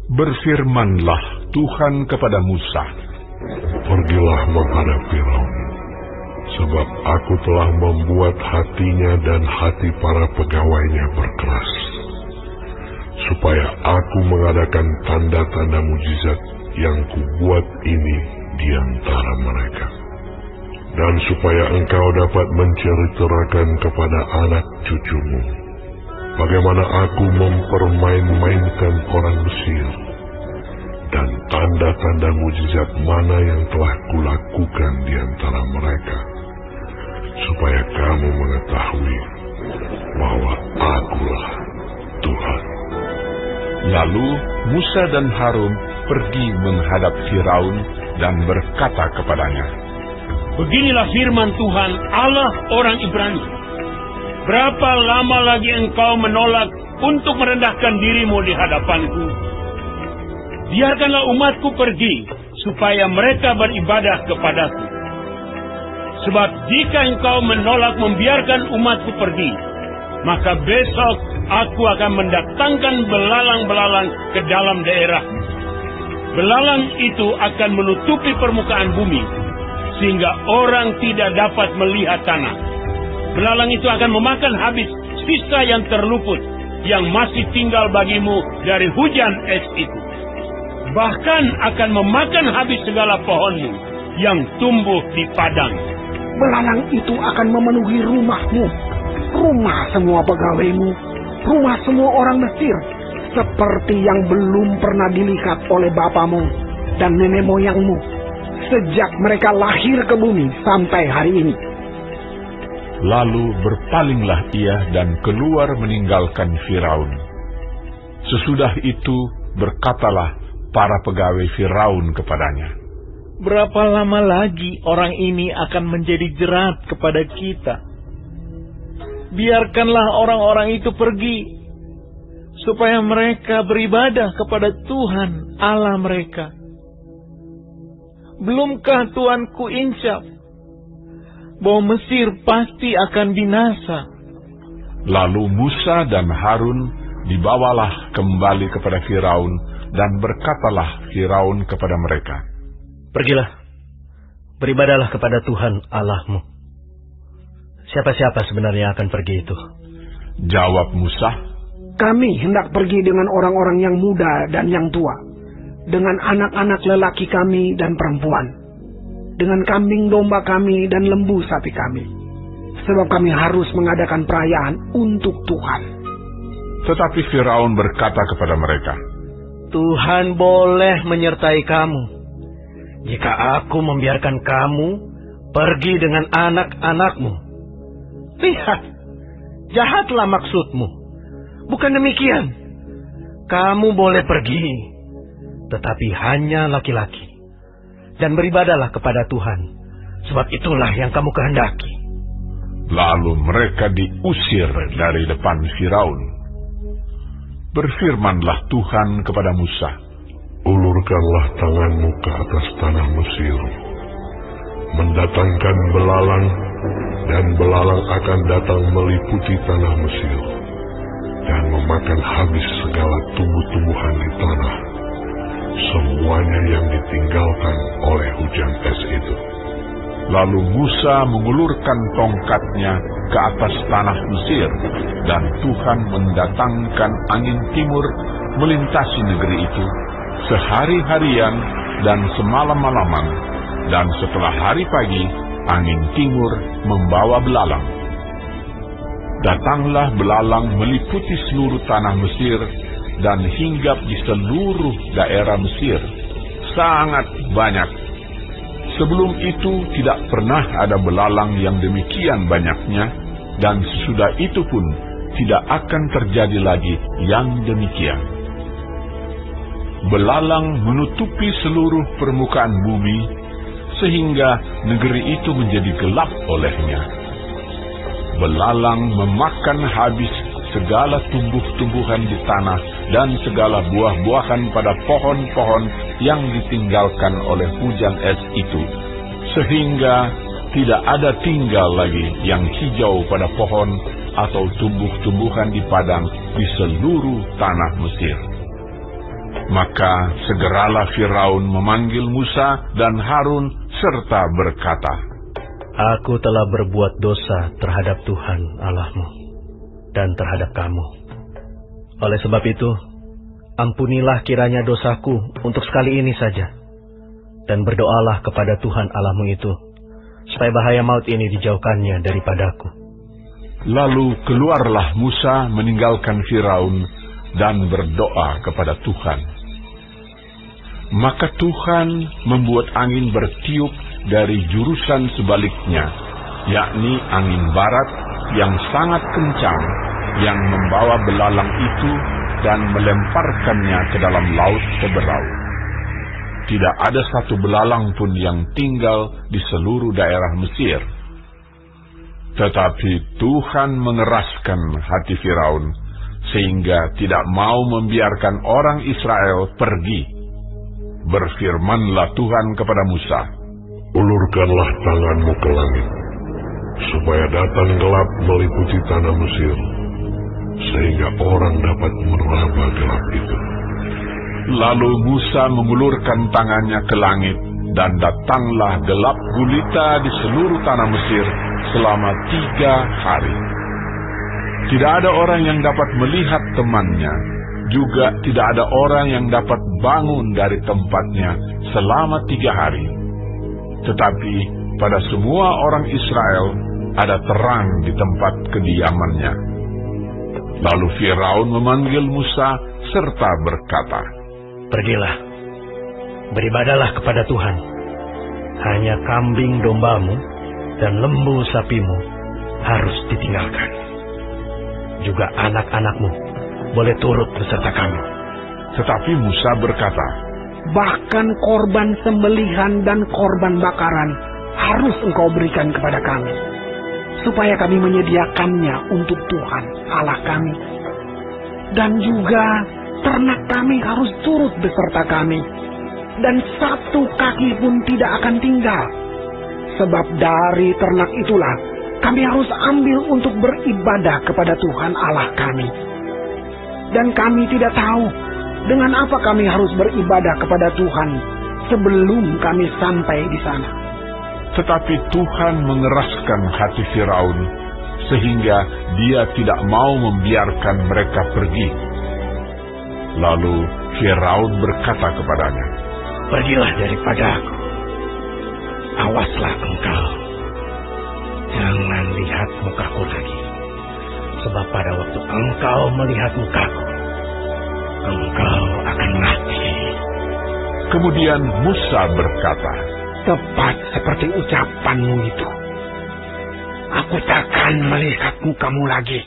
Berfirmanlah Tuhan kepada Musa, "Pergilah menghadap Firaun, sebab aku telah membuat hatinya dan hati para pegawainya berkeras, supaya aku mengadakan tanda-tanda mujizat yang kubuat ini di antara mereka, dan supaya engkau dapat menceritakan kepada anak cucumu bagaimana aku mempermain-mainkan orang Mesir, dan tanda-tanda mujizat mana yang telah kulakukan di antara mereka, supaya kamu mengetahui bahwa akulah Tuhan." Lalu Musa dan Harun pergi menghadap Firaun dan berkata kepadanya, "Beginilah firman Tuhan Allah orang Ibrani. Berapa lama lagi engkau menolak untuk merendahkan dirimu di hadapanku? Biarkanlah umatku pergi, supaya mereka beribadah kepadaku. Sebab jika engkau menolak membiarkan umatku pergi, maka besok aku akan mendatangkan belalang-belalang ke dalam daerahmu. Belalang itu akan menutupi permukaan bumi, sehingga orang tidak dapat melihat tanah. Belalang itu akan memakan habis sisa yang terluput, yang masih tinggal bagimu dari hujan es itu. Bahkan akan memakan habis segala pohonmu yang tumbuh di padang. Belalang itu akan memenuhi rumahmu, rumah semua pegawaimu, rumah semua orang Mesir, seperti yang belum pernah dilihat oleh bapamu dan nenek moyangmu, sejak mereka lahir ke bumi sampai hari ini." Lalu berpalinglah ia dan keluar meninggalkan Firaun. Sesudah itu berkatalah para pegawai Firaun kepadanya, "Berapa lama lagi orang ini akan menjadi jerat kepada kita? Biarkanlah orang-orang itu pergi, supaya mereka beribadah kepada Tuhan Allah mereka. Belumkah Tuanku insaf bahwa Mesir pasti akan binasa?" Lalu Musa dan Harun dibawalah kembali kepada Firaun, dan berkatalah Firaun kepada mereka, "Pergilah, beribadahlah kepada Tuhan Allahmu. Siapa-siapa sebenarnya akan pergi itu?" Jawab Musa, "Kami hendak pergi dengan orang-orang yang muda dan yang tua, dengan anak-anak lelaki kami dan perempuan, dengan kambing domba kami dan lembu sapi kami, sebab kami harus mengadakan perayaan untuk Tuhan." Tetapi Firaun berkata kepada mereka, "Tuhan boleh menyertai kamu jika aku membiarkan kamu pergi dengan anak-anakmu. Lihat, jahatlah maksudmu. Bukan demikian. Kamu boleh pergi, tetapi hanya laki-laki, dan beribadahlah kepada Tuhan, sebab itulah yang kamu kehendaki." Lalu mereka diusir dari depan Firaun. Berfirmanlah Tuhan kepada Musa, "Ulurkanlah tanganmu ke atas tanah Mesir, mendatangkan belalang, dan belalang akan datang meliputi tanah Mesir, dan memakan habis segala tumbuh-tumbuhan di tanah, semuanya yang ditinggalkan oleh hujan es itu." Lalu Musa mengulurkan tongkatnya ke atas tanah Mesir, dan Tuhan mendatangkan angin timur melintasi negeri itu sehari-harian dan semalam-malaman, dan setelah hari pagi angin timur membawa belalang. Datanglah belalang meliputi seluruh tanah Mesir dan hinggap di seluruh daerah Mesir, sangat banyak. Sebelum itu tidak pernah ada belalang yang demikian banyaknya, dan sesudah itu pun tidak akan terjadi lagi yang demikian. Belalang menutupi seluruh permukaan bumi, sehingga negeri itu menjadi gelap olehnya. Belalang memakan habis segala tumbuh-tumbuhan di tanah dan segala buah-buahan pada pohon-pohon yang ditinggalkan oleh hujan es itu, sehingga tidak ada tinggal lagi yang hijau pada pohon atau tumbuh-tumbuhan di padang di seluruh tanah Mesir. Maka segeralah Firaun memanggil Musa dan Harun serta berkata, Aku telah berbuat dosa terhadap Tuhan Allahmu dan terhadap kamu. Oleh sebab itu, ampunilah kiranya dosaku untuk sekali ini saja, dan berdoalah kepada Tuhan Allahmu itu, supaya bahaya maut ini dijauhkannya daripadaku. Lalu keluarlah Musa meninggalkan Firaun dan berdoa kepada Tuhan. Maka Tuhan membuat angin bertiup dari jurusan sebaliknya, yakni angin barat yang sangat kencang, yang membawa belalang itu dan melemparkannya ke dalam laut Teberau. Tidak ada satu belalang pun yang tinggal di seluruh daerah Mesir. Tetapi Tuhan mengeraskan hati Firaun, sehingga tidak mau membiarkan orang Israel pergi. Berfirmanlah Tuhan kepada Musa, Ulurkanlah tanganmu ke langit, supaya datang gelap meliputi tanah Mesir, sehingga orang dapat meraba gelap itu. Lalu Musa mengulurkan tangannya ke langit, dan datanglah gelap gulita di seluruh tanah Mesir selama 3 hari. Tidak ada orang yang dapat melihat temannya, juga tidak ada orang yang dapat bangun dari tempatnya selama 3 hari. Tetapi pada semua orang Israel ada terang di tempat kediamannya. Lalu Firaun memanggil Musa serta berkata, Pergilah, beribadahlah kepada Tuhan. Hanya kambing dombamu dan lembu sapimu harus ditinggalkan. Juga anak-anakmu boleh turut beserta kami. Tetapi Musa berkata, Bahkan korban sembelihan dan korban bakaran harus engkau berikan kepada kami, supaya kami menyediakannya untuk Tuhan Allah kami. Dan juga ternak kami harus turut beserta kami, dan satu kaki pun tidak akan tinggal. Sebab dari ternak itulah kami harus ambil untuk beribadah kepada Tuhan Allah kami. Dan kami tidak tahu dengan apa kami harus beribadah kepada Tuhan sebelum kami sampai di sana. Tetapi Tuhan mengeraskan hati Firaun, sehingga dia tidak mau membiarkan mereka pergi. Lalu Firaun berkata kepadanya, Pergilah daripadaku. Awaslah engkau, jangan lihat mukaku lagi. Sebab pada waktu engkau melihat mukaku, engkau akan mati. Kemudian Musa berkata, Tepat seperti ucapanmu itu. Aku takkan melihat mukamu lagi.